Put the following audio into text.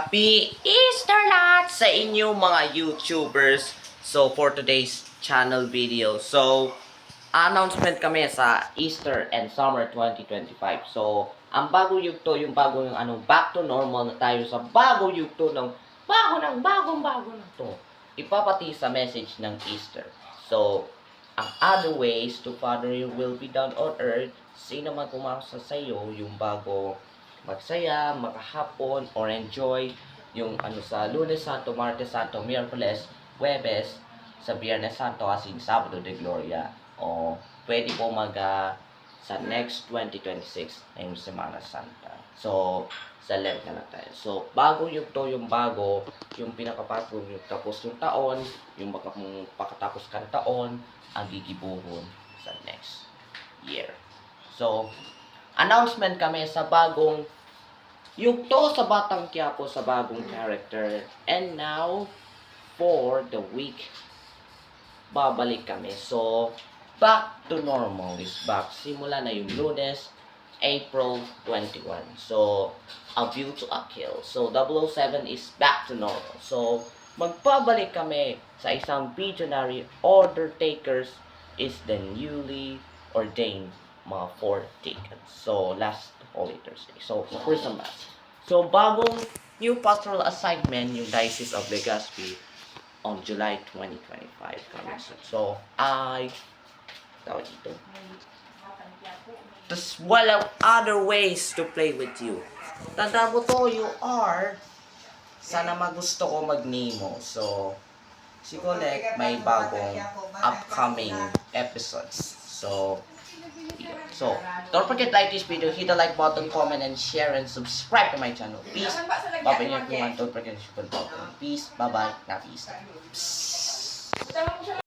Happy Easter lahat sa inyo mga YouTubers. So, for today's channel video. So, announcement kami sa Easter and Summer 2025. So, ang bagong yugto, yung bagong back to normal na tayo sa bagong yugto ng bagong na to. Ipapati sa message ng Easter. So, ang other ways to Father your will be done on earth, sino man kumasa sa iyo, yung bago magsaya, makahapon, or enjoy yung sa Lunes Santo, Martes Santo, Miyerkules, Huwebes, sa Biyernes Santo, asing Sabado de Gloria. O pwede po sa next 2026 na yung Semana Santa. So, sa Lent na tayo. So, bagong yugto yung bago, yung pinakapatong yung tapos yung taon, yung pakatapos kan taon, ang gigibuhon sa next year. So, announcement kami sa bagong yugto sa Batang Quiapo sa bagong character. And now, for the week, babalik kami. So, back to normal is back. Simula na yung Lunes, April 21. So, A View to a Kill. So, 007 is back to normal. So, magpabalik kami sa isang visionary order takers is the newly ordained mga 4 tickets. So, last Holy Thursday. So, first and last. So, bagong new pastoral assignment yung Diocese of Legazpi on July 2025 coming soon. So, tawag dito. There's walang other ways to play with you. Tanda mo to, you are. Sana magusto ko mag-Nemo. So, si Colette may bagong upcoming episodes. So, don't forget to like this video, hit the like button, comment, and share, and subscribe to my channel. Peace. Bye-bye everyone. Don't forget to hit the button. Peace. Bye-bye. Na peace.